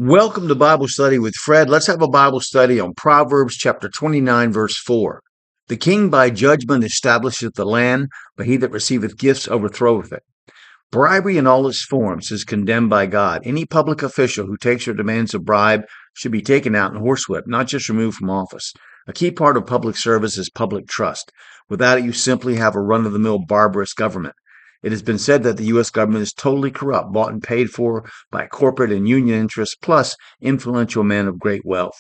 Welcome to Bible Study with Fred. Let's have a Bible study on Proverbs chapter 29, verse 4. The king by judgment establisheth the land, but he that receiveth gifts overthroweth it. Bribery in all its forms is condemned by God. Any public official who takes or demands a bribe should be taken out and horsewhipped, not just removed from office. A key part of public service is public trust. Without it, you simply have a run-of-the-mill barbarous government. It has been said that the U.S. government is totally corrupt, bought and paid for by corporate and union interests, plus influential men of great wealth.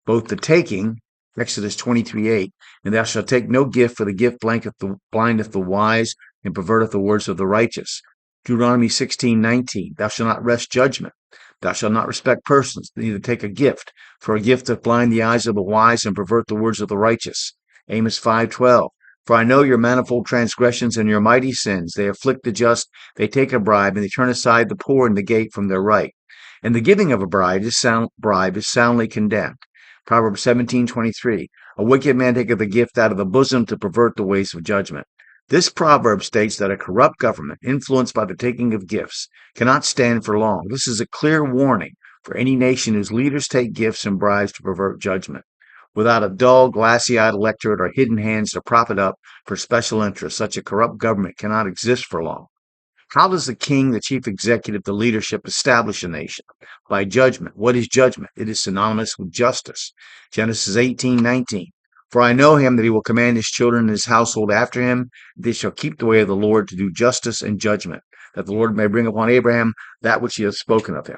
Both the taking, Exodus 23:8, and thou shalt take no gift, for the gift blindeth the wise and perverteth the words of the righteous. Deuteronomy 16:19, thou shalt not wrest judgment. Thou shalt not respect persons, neither take a gift, for a gift doth blind the eyes of the wise and pervert the words of the righteous. Amos 5:12, for I know your manifold transgressions and your mighty sins. They afflict the just, they take a bribe, and they turn aside the poor and negate from their right. And the giving of a bribe is soundly condemned. Proverbs 17:23, a wicked man taketh a gift out of the bosom to pervert the ways of judgment. This proverb states that a corrupt government, influenced by the taking of gifts, cannot stand for long. This is a clear warning for any nation whose leaders take gifts and bribes to pervert judgment. Without a dull, glassy-eyed electorate or hidden hands to prop it up for special interests, such a corrupt government cannot exist for long. How does the king, the chief executive, the leadership establish a nation? By judgment. What is judgment? It is synonymous with justice. Genesis 18:19. For I know him that he will command his children and his household after him. They shall keep the way of the Lord to do justice and judgment, that the Lord may bring upon Abraham that which he hath spoken of him.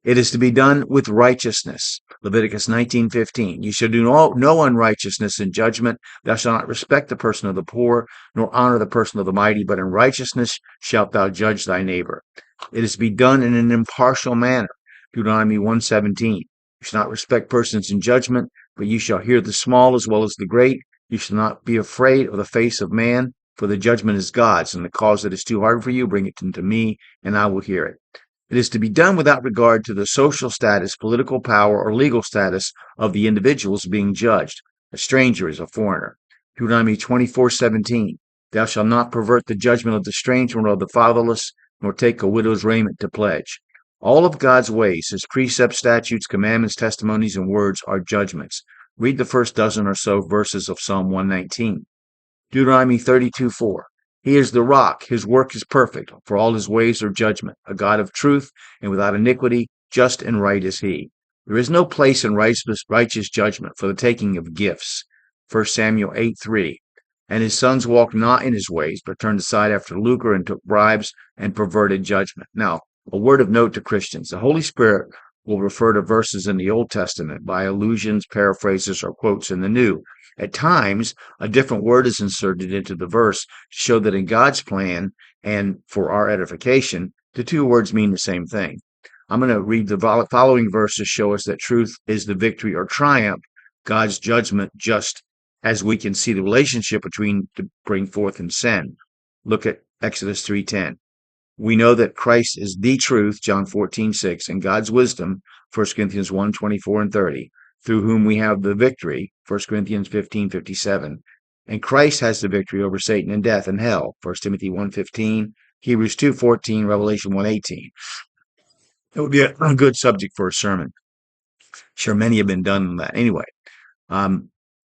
It is to be done with righteousness. Leviticus 19:15. You shall do no unrighteousness in judgment. Thou shalt not respect the person of the poor, nor honor the person of the mighty, but in righteousness shalt thou judge thy neighbor. It is to be done in an impartial manner. Deuteronomy 1:17. You shall not respect persons in judgment, but you shall hear the small as well as the great. You shall not be afraid of the face of man, for the judgment is God's, and the cause that is too hard for you, bring it unto me, and I will hear it. It is to be done without regard to the social status, political power, or legal status of the individuals being judged. A stranger is a foreigner. Deuteronomy 24:17. Thou shalt not pervert the judgment of the stranger nor of the fatherless, nor take a widow's raiment to pledge. All of God's ways, his precepts, statutes, commandments, testimonies, and words are judgments. Read the first dozen or so verses of Psalm 119. Deuteronomy 32:4. He is the rock, his work is perfect, for all his ways are judgment, a God of truth, and without iniquity, just and right is he. There is no place in righteous judgment for the taking of gifts. 1 Samuel 8:3. And his sons walked not in his ways, but turned aside after lucre and took bribes and perverted judgment. Now, a word of note to Christians. The Holy Spirit will refer to verses in the Old Testament by allusions, paraphrases, or quotes in the New. At times, a different word is inserted into the verse to show that in God's plan and for our edification, the two words mean the same thing. I'm going to read the following verses to show us that truth is the victory or triumph, God's judgment, just as we can see the relationship between to bring forth and sin. Look at Exodus 3:10. We know that Christ is the truth, John 14:6, and God's wisdom, 1 Corinthians 1:24 and 30, through whom we have the victory, 1 Corinthians 15:57. And Christ has the victory over Satan and death and hell, 1 Timothy 1:15, Hebrews 2:14, Revelation 1:18. It would be a good subject for a sermon. Sure, many have been done on that. Anyway,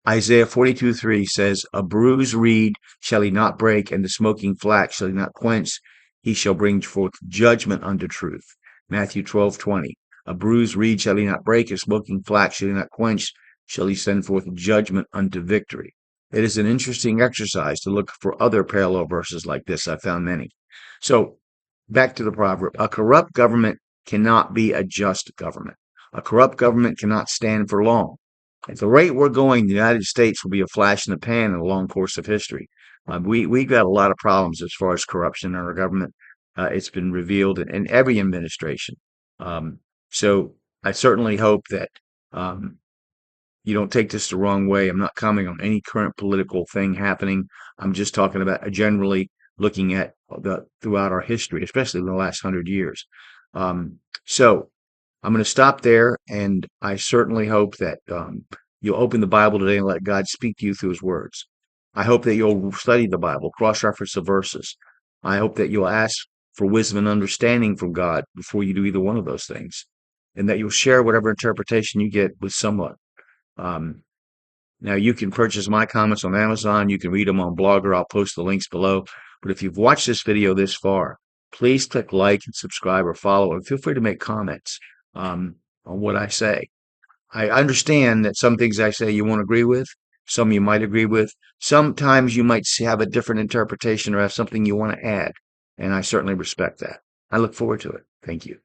Isaiah 42:3 says, a bruised reed shall he not break, and the smoking flax shall he not quench. He shall bring forth judgment unto truth. Matthew 12:20. A bruised reed shall he not break, a smoking flax shall he not quench, shall he send forth judgment unto victory. It is an interesting exercise to look for other parallel verses like this. I found many. So, back to the proverb. A corrupt government cannot be a just government. A corrupt government cannot stand for long. At the rate we're going, the United States will be a flash in the pan in a long course of history. We've got a lot of problems as far as corruption in our government. It's been revealed in every administration. So I certainly hope that you don't take this the wrong way. I'm not commenting on any current political thing happening. I'm just talking about generally looking at throughout our history, especially in the last 100 years. So I'm going to stop there, and I certainly hope that you'll open the Bible today and let God speak to you through his words. I hope that you'll study the Bible, cross-reference the verses. I hope that you'll ask for wisdom and understanding from God before you do either one of those things. and that you'll share whatever interpretation you get with someone. Now, you can purchase my comments on Amazon. You can read them on Blogger. I'll post the links below. But if you've watched this video this far, please click like and subscribe or follow, and feel free to make comments on what I say. I understand that some things I say you won't agree with, some you might agree with. Sometimes you might have a different interpretation or have something you want to add, and I certainly respect that. I look forward to it. Thank you.